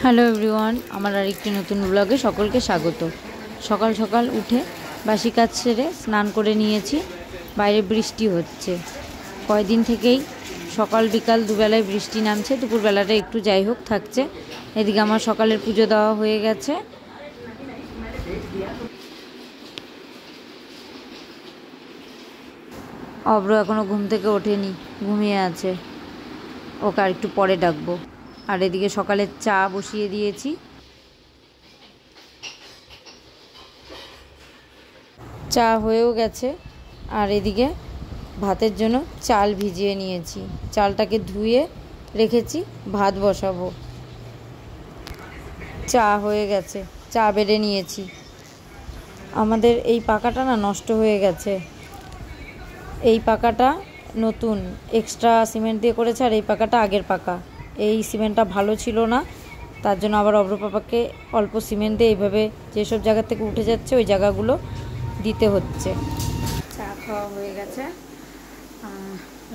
Hello everyone, আমার আরেকটি নতুন ব্লগে সকলকে স্বাগত। সকাল সকাল উঠে বাসি কাজ সেরে স্নান করে নিয়েছি। বাইরে বৃষ্টি হচ্ছে কয়েকদিন থেকেই, সকাল বিকাল দুবেলায় বৃষ্টি নামছে, দুপুরবেলাটা একটু যাই হোক থাকছে। এদিকে আমার সকালের পুজো দেওয়া হয়ে গেছে। অব্র এখনও ঘুম থেকে ওঠেনি, ঘুমিয়ে আছে, ওকে আর একটু পরে ডাকবো। আর এদিকে সকালের চা বসিয়ে দিয়েছি। চা হয়েও গেছে। আর এদিকে ভাতের জন্য চাল ভিজিয়ে নিয়েছি, চালটাকে ধুয়ে রেখেছি, ভাত বসাবো। চা হয়ে গেছে, চা বেড়ে নিয়েছি। আমাদের এই পাকাটা না নষ্ট হয়ে গেছে, এই পাকাটা নতুন এক্সট্রা সিমেন্ট দিয়ে করেছে, আর এই পাকাটা আগের পাকা। এই সিমেন্টটা ভালো ছিল না, তার জন্য আবার অব্র পাপাকে অল্প সিমেন্ট দিয়ে এইভাবে যেসব জায়গা থেকে উঠে যাচ্ছে ওই জায়গাগুলো দিতে হচ্ছে। চা খাওয়া হয়ে গেছে,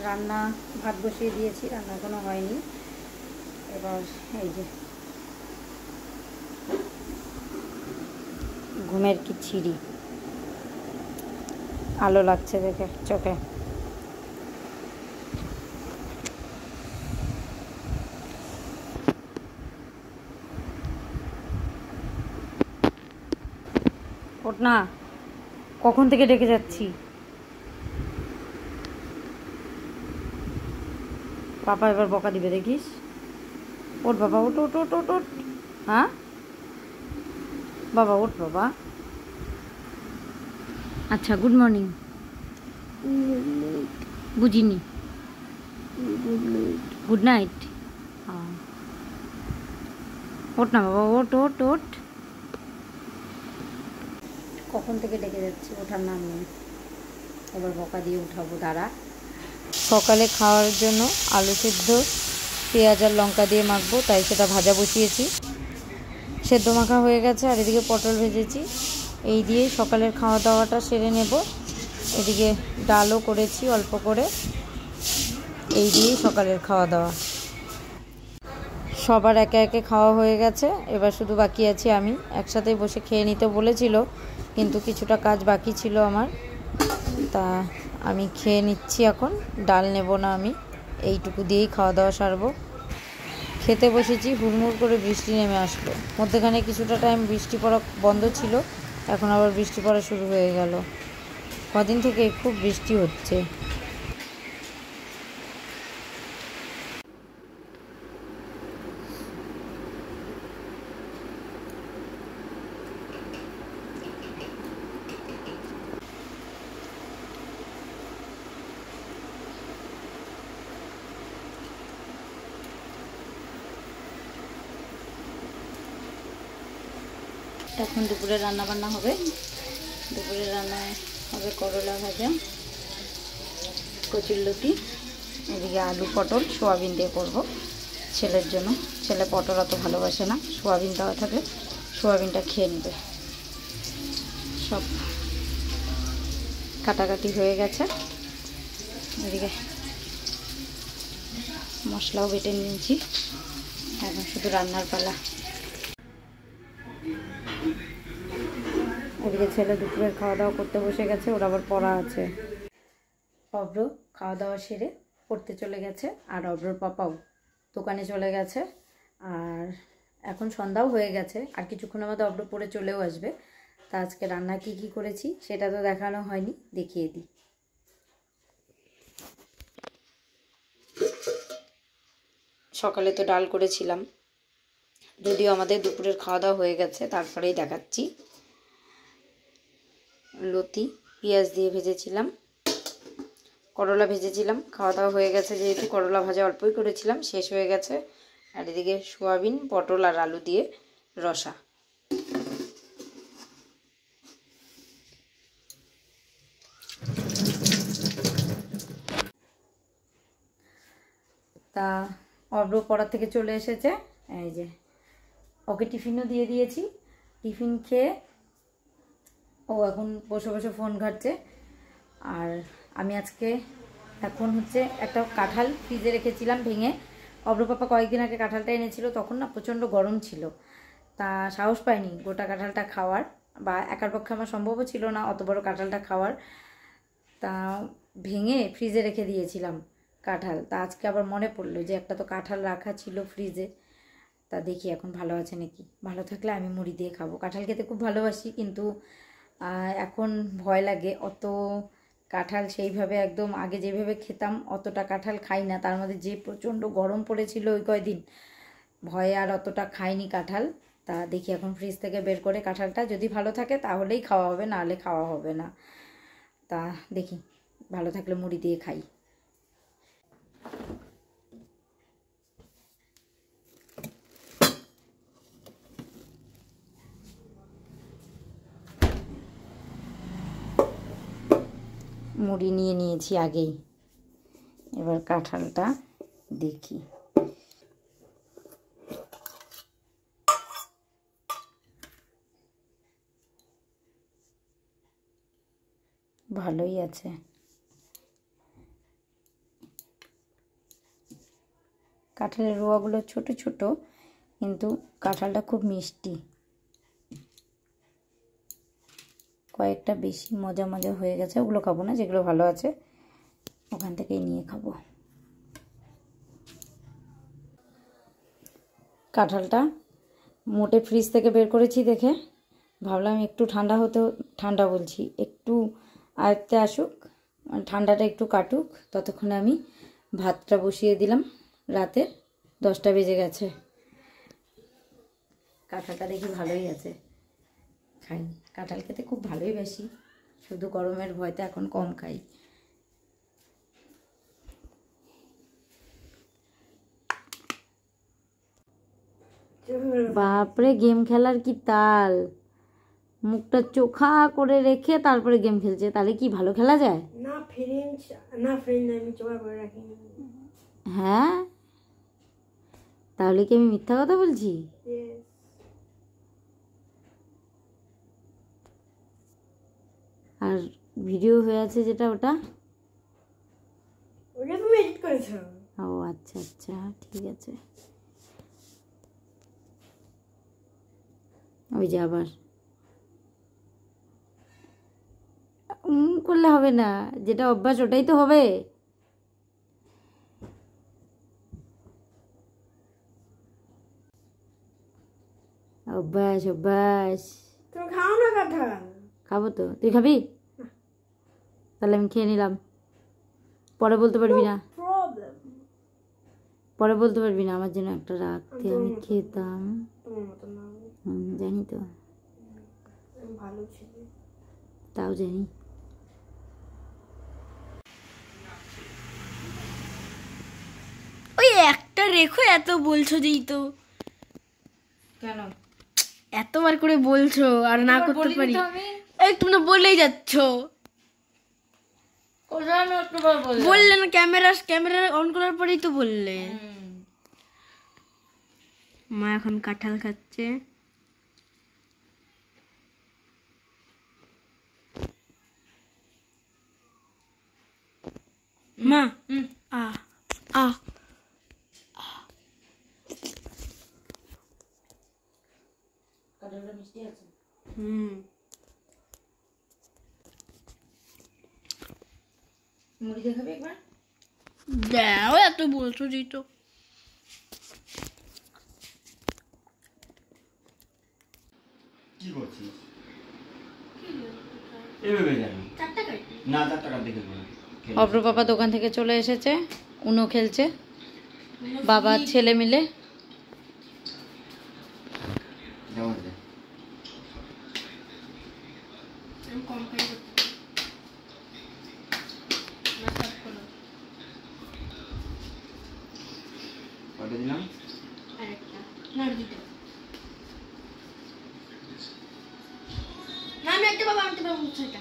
রান্না ভাত বসিয়ে দিয়েছি, রান্না এখনো হয়নি। এবার এই যে ঘুমের কি ছিঁড়ি, আলো লাগছে দেখে চোখে। ওঠ না, কখন থেকে ডেকে যাচ্ছি। পাপা এবার বকা দিবে দেখিস। ওঠ বাবা, ওঠ ওঠ ওঠ ওঠ ওঠ। হ্যাঁ বাবা, ওঠ বাবা। আচ্ছা, গুড মর্নিং। বুঝিনি, গুড নাইট। ওঠ না বাবা, ওঠ ওঠ ওঠ। কখন থেকে ডেকে যাচ্ছি, ওঠার নাম নেই। এবার বকা দিয়ে উঠাবো, দাঁড়া। সকালে খাওয়ার জন্য আলু সেদ্ধ পেঁয়াজ আর লঙ্কা দিয়ে মাখবো, তাই সেটা ভাজা বসিয়েছি। সেদ্ধ মাখা হয়ে গেছে। আর এদিকে পটল ভেজেছি, এই দিয়ে সকালের খাওয়া দাওয়াটা সেরে নেব। এদিকে ডালও করেছি অল্প করে, এই দিয়েই সকালের খাওয়া দাওয়া। সবার একে একে খাওয়া হয়ে গেছে, এবার শুধু বাকি আছি আমি। একসাথেই বসে খেয়ে নিতে বলেছিল, কিন্তু কিছুটা কাজ বাকি ছিল আমার, তা আমি খেয়ে নিচ্ছি এখন। ডাল নেব না আমি, এইটুকু দিয়েই খাওয়া দাওয়া সারবো। খেতে বসেছি, হুড়মুড় করে বৃষ্টি নেমে আসলো। মধ্যেখানে কিছুটা টাইম বৃষ্টি পড়া বন্ধ ছিল, এখন আবার বৃষ্টি পড়া শুরু হয়ে গেল। কদিন থেকে খুব বৃষ্টি হচ্ছে। এখন দুপুরে রান্না বান্না হবে। দুপুরে রান্নায় হবে করলা ভাজা, কচুরলতি, এদিকে আলু পটল সোয়াবিন দিয়ে করব ছেলের জন্য। ছেলে পটল অত ভালোবাসে না, সোয়াবিন দেওয়া থাকলে সোয়াবিনটা খেয়ে নেবে। সব কাটাকাটি হয়ে গেছে, এদিকে মশলাও বেটে নিয়েছি, এখন শুধু রান্নার পালা। এদিকে ছেলে দুপুরের খাওয়া দাওয়া করতে বসে গেছে, ওর আবার পড়া আছে। অব্র খাওয়া দাওয়া সেরে পড়তে চলে গেছে, আর অব্রর পাপাও দোকানে চলে গেছে। আর এখন সন্ধ্যাও হয়ে গেছে, আর কিছুক্ষণের মধ্যে অব্র পড়ে চলেও আসবে। তা আজকে রান্না কি কি করেছি সেটা তো দেখানো হয়নি, দেখিয়ে দিই। সকালে তো ডাল করেছিলাম, যদিও আমাদের দুপুরের খাওয়া দাওয়া হয়ে গেছে, তারপরেই দেখাচ্ছি। লতি পেঁয়াজ দিয়ে ভেজেছিলাম, করলা ভেজেছিলাম। খাওয়া দাওয়া হয়ে গেছে, যেহেতু করলা ভাজা অল্পই করেছিলাম, শেষ হয়ে গেছে। আর এদিকে সোয়াবিন পটল আর আলু দিয়ে রসা। তা অব্র পড়া থেকে চলে এসেছে, এই যে ওকে টিফিনও দিয়ে দিয়েছি। টিফিন খেয়ে ও এখন বসে বসে ফোন ঘাঁটছে। আর আমি আজকে এখন হচ্ছে একটা কাঁঠাল ফ্রিজে রেখেছিলাম ভেঙে, অব্রপাপা কয়েকদিন আগে কাঁঠালটা এনেছিল, তখন না প্রচণ্ড গরম ছিল, তা সাহস পাইনি গোটা কাঁঠালটা খাওয়ার, বা একার পক্ষে আমার সম্ভবও ছিল না অত বড় কাঁঠালটা খাওয়ার। তা ভেঙে ফ্রিজে রেখে দিয়েছিলাম কাঁঠাল। তা আজকে আবার মনে পড়লো যে একটা তো কাঁঠাল রাখা ছিল ফ্রিজে, তা দেখি এখন ভালো আছে নাকি। ভালো থাকলে আমি মুড়ি দিয়ে খাবো। কাঁঠাল খেতে খুব ভালোবাসি, কিন্তু এখন ভয় লাগে। অত কাঁঠাল সেইভাবে একদম আগে যেভাবে খেতাম অতটা কাঁঠাল খাই না, তার মধ্যে যে প্রচণ্ড গরম পড়েছিল ওই কয়দিন, ভয়ে আর অতটা খাইনি কাঁঠাল। তা দেখি এখন ফ্রিজ থেকে বের করে কাঁঠালটা, যদি ভালো থাকে তাহলেই খাওয়া হবে, নাহলে খাওয়া হবে না। তা দেখি ভালো থাকলে মুড়ি দিয়ে খাই। মুড়ি নিয়ে নিয়েছি আগেই, এবার কাঁঠালটা দেখি। ভালোই আছে। কাঁঠালের রোয়াগুলো ছোট ছোট, কিন্তু কাঁঠালটা খুব মিষ্টি। কয়েকটা বেশি মজা মজা হয়ে গেছে, ওগুলো খাবো না, যেগুলো ভালো আছে ওখান থেকেই নিয়ে খাবো। কাঁঠালটা মোটে ফ্রিজ থেকে বের করেছি দেখে ভাবলাম একটু ঠান্ডা হতে, ঠান্ডা বলছি, একটু আয়ত্তে আসুক, ঠান্ডাটা একটু কাটুক, ততক্ষণে আমি ভাতটা বসিয়ে দিলাম। রাতে 10টা বেজে গেছে। কাঁঠালটা দেখি ভালোই আছে, খাই। কাঁঠাল খেতে খুব ভালোই বাসি, শুধু গরমের ভয়তে এখন কম খাই। বাপরে, গেম খেলার কি তাল! মুখটা চোখা করে রেখে তারপরে গেম খেলছে, তাহলে কি ভালো খেলা যায়? না ফ্রেন্ড, না ফ্রেন্ড আমি চোখা করে রাখিনি। হ্যাঁ, তাহলে কি আমি মিথ্যা কথা বলছি? আর ভিডিও হয়ে আছে যেটা, ওটা ওটা তুমি এডিট করেছো? ও আচ্ছা আচ্ছা, ঠিক আছে। ওই যে আবার করলে হবে না, যেটা অভ্যাস ওটাই তো হবে। অভ্যাস অভ্যাস। তুমি খাও না কাঁঠাল? খাবো তো, তুই খাবি? তাহলে আমি খেয়ে নিলাম, পরে বলতে পারবি না, পরে বলতে পারবি না আমার জন্য একটা রাখতে, আমি খেতাম। জানি তো, ভালো ছিল, তাও জানি। ওই একটা রেখো, এত বলছো যেই তো। কেন এতবার করে বলছো আর না করতে পারি? এই তুমি তো বললেই যাচ্ছ। বললে না, ক্যামেরা অন করার পরেই তো বললে। মা এখন কাঁঠাল খাচ্ছে। মা আ আ কাঁঠালটা মিষ্টি আছে। মুড়ি দিয়ে খাবি একবার? দাও, এত বলছো যেই তো। কি করছিস? এভাবে কেন? না, 4 টাকা দেখে বল। অব্রপাপা দোকান থেকে চলে এসেছে, উনো খেলছে বাবা ছেলে মিলে। কত দিলাম? না আমি একটা বাবা আনতে পারবো সেটা।